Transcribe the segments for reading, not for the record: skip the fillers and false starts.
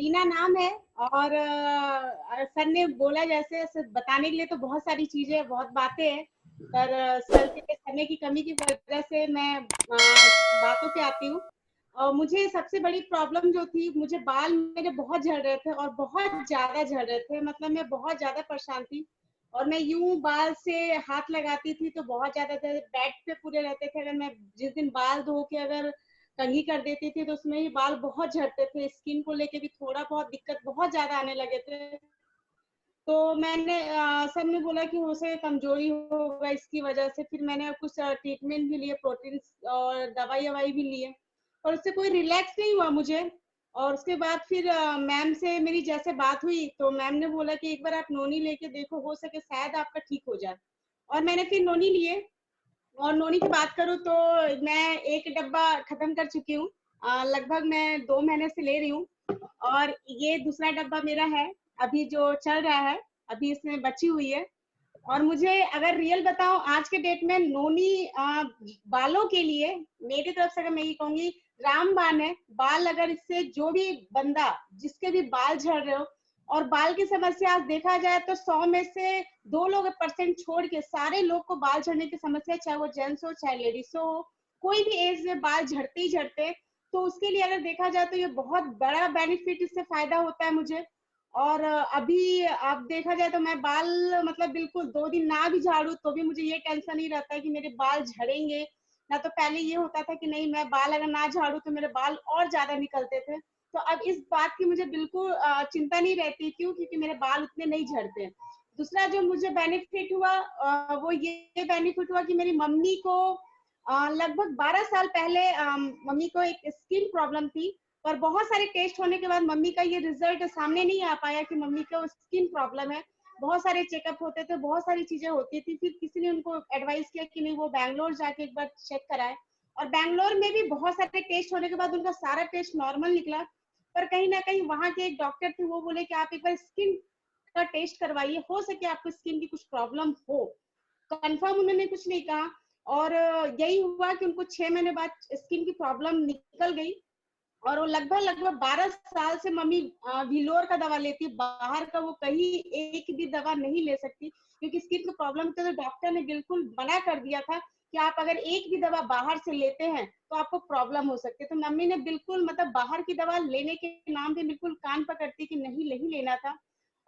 रीना नाम है। और सर ने बोला जैसे बताने के लिए तो बहुत सारी चीजें बहुत बातें हैं, पर सर के समय की कमी की वजह से मैं बातों पे आती हूँ। और मुझे सबसे बड़ी प्रॉब्लम जो थी, मुझे बाल मेरे बहुत झड़ रहे थे और बहुत ज्यादा झड़ रहे थे, मतलब मैं बहुत ज्यादा परेशान थी। और मैं यूं बाल से हाथ लगाती थी तो बहुत ज्यादा बेड पे पूरे रहते थे। अगर मैं जिस दिन बाल धो के अगर कंघी कर देती थी तो उसमें ही बाल बहुत झड़ते थे। स्किन को लेके भी थोड़ा बहुत दिक्कत बहुत ज्यादा आने लगे थे। तो मैंने सर ने बोला कि हो सके कमजोरी होगा इसकी वजह से। फिर मैंने कुछ ट्रीटमेंट भी लिए, प्रोटीन और दवाई ववाई भी लिए, और उससे कोई रिलैक्स नहीं हुआ मुझे। और उसके बाद फिर मैम से मेरी जैसे बात हुई तो मैम ने बोला कि एक बार आप नोनी लेके देखो, हो सके शायद आपका ठीक हो जाए। और मैंने फिर नोनी लिए। और नोनी की बात करूँ तो मैं एक डब्बा खत्म कर चुकी हूँ। लगभग मैं 2 महीने से ले रही हूँ। और ये दूसरा डब्बा मेरा है अभी जो चल रहा है, अभी इसमें बची हुई है। और मुझे अगर रियल बताऊं, आज के डेट में नोनी बालों के लिए मेरी तरफ से अगर मैं ये कहूंगी, रामबाण है। बाल अगर इससे जो भी बंदा, जिसके भी बाल झड़ रहे हो और बाल की समस्या आज देखा जाए तो 100 में से 2 लोग % छोड़ के सारे लोग को बाल झड़ने की समस्या, चाहे वो जेंट्स हो चाहे लेडीज हो, कोई भी एज में बाल झड़ते ही झड़ते। तो उसके लिए अगर देखा जाए तो ये बहुत बड़ा बेनिफिट, इससे फायदा होता है मुझे। और अभी आप देखा जाए तो मैं बाल मतलब बिल्कुल 2 दिन ना भी झाड़ू तो भी मुझे ये टेंशन नहीं रहता है कि मेरे बाल झड़ेंगे। ना तो पहले ये होता था कि नहीं, मैं बाल अगर ना झाड़ू तो मेरे बाल और ज्यादा निकलते थे। तो अब इस बात की मुझे बिल्कुल चिंता नहीं रहती। क्यों? क्योंकि मेरे बाल उतने नहीं झड़ते। दूसरा जो मुझे बेनिफिट हुआ, वो ये बेनिफिट हुआ कि मेरी मम्मी को लगभग 12 साल पहले मम्मी को एक स्किन प्रॉब्लम थी। पर बहुत सारे टेस्ट होने के बाद मम्मी का ये रिजल्ट सामने नहीं आ पाया कि मम्मी को स्किन प्रॉब्लम है। बहुत सारे चेकअप होते थे, बहुत सारी चीजें होती थी। फिर किसी ने उनको एडवाइस किया कि नहीं, वो बैंगलोर जाके एक बार चेक कराए। और बैंगलोर में भी बहुत सारे टेस्ट होने के बाद उनका सारा टेस्ट नॉर्मल निकला। पर कहीं ना कहीं वहां के एक डॉक्टर थे, वो बोले कि आप एक बार स्किन का टेस्ट करवाइए, हो सके आपको स्किन की कुछ प्रॉब्लम हो। कंफर्म उन्होंने कुछ नहीं कहा। और यही हुआ कि उनको 6 महीने बाद स्किन की प्रॉब्लम निकल गई। और वो लगभग लगभग 12 साल से मम्मी विलोर का दवा लेती है, बाहर का वो कहीं एक भी दवा नहीं ले सकती, क्योंकि स्किन की प्रॉब्लम तो डॉक्टर ने बिल्कुल मना कर दिया था कि आप अगर एक भी दवा बाहर से लेते हैं तो आपको प्रॉब्लम हो सकती है। तो मम्मी ने बिल्कुल मतलब बाहर की दवा लेने के नाम पे बिल्कुल कान पकड़ती कि नहीं, नहीं लेना था।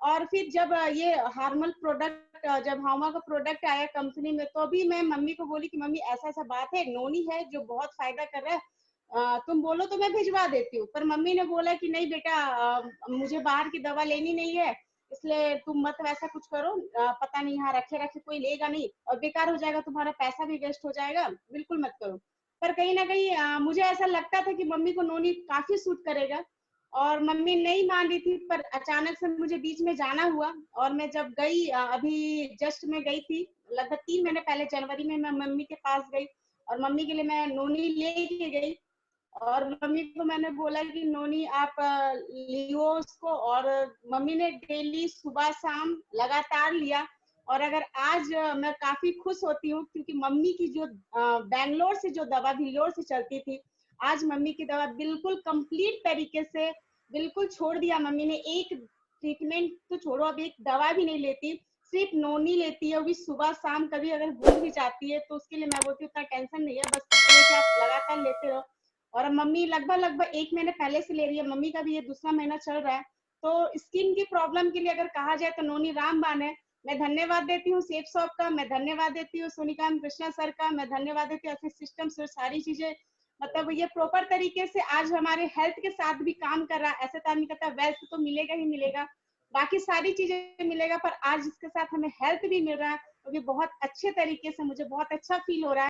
और फिर जब ये हार्मल प्रोडक्ट, जब हामा का प्रोडक्ट आया कंपनी में, तो भी मैं मम्मी को बोली कि मम्मी ऐसा ऐसा बात है, नोनी है जो बहुत फायदा कर रहा है, तुम बोलो तो मैं भिजवा देती हूँ। पर मम्मी ने बोला कि नहीं बेटा, मुझे बाहर की दवा लेनी नहीं है, इसलिए तुम मत वैसा कुछ करो। पता नहीं यहाँ रखे रखे कोई लेगा नहीं और बेकार हो जाएगा, तुम्हारा पैसा भी वेस्ट हो जाएगा, बिल्कुल मत करो। पर कहीं ना कहीं मुझे ऐसा लगता था कि मम्मी को नोनी काफी सूट करेगा। और मम्मी नहीं मान रही थी, पर अचानक से मुझे बीच में जाना हुआ। और मैं जब गई, अभी जस्ट मैं गई थी लगभग 3 महीने पहले, जनवरी में मैं मम्मी के पास गई। और मम्मी के लिए मैं नोनी लेके गई। और मम्मी को मैंने बोला कि नोनी आप लियो उसको। और मम्मी ने डेली सुबह शाम लगातार लिया। और अगर आज मैं काफी खुश होती हूँ, क्योंकि मम्मी की जो बैंगलोर से जो दवा विलोर से चलती थी, आज मम्मी की दवा बिल्कुल कंप्लीट तरीके से बिल्कुल छोड़ दिया मम्मी ने। एक ट्रीटमेंट तो छोड़ो, अब एक दवा भी नहीं लेती, सिर्फ नोनी लेती है, वो भी सुबह शाम। कभी अगर भूल भी जाती है तो उसके लिए मैं बोलती हूँ उतना टेंशन नहीं है, बस ये कि आप लगातार लेते रहो। और मम्मी लगभग लगभग 1 महीने पहले से ले रही है, मम्मी का भी ये दूसरा महीना चल रहा है। तो स्किन की प्रॉब्लम के लिए अगर कहा जाए तो नोनी रामबाण है। मैं धन्यवाद देती हूँ सेफ शॉप का, मैं धन्यवाद देती हूँ सोनिकांत कृष्णा सर का, मैं धन्यवाद देती हूँ सिस्टम से, सारी चीजें मतलब ये प्रॉपर तरीके से आज हमारे हेल्थ के साथ भी काम कर रहा है। ऐसे तो नहीं कहता, वेल्थ तो मिलेगा ही मिलेगा, बाकी सारी चीजें मिलेगा, पर आज इसके साथ हमें हेल्थ भी मिल रहा है। तो ये बहुत अच्छे तरीके से मुझे बहुत अच्छा फील हो रहा है।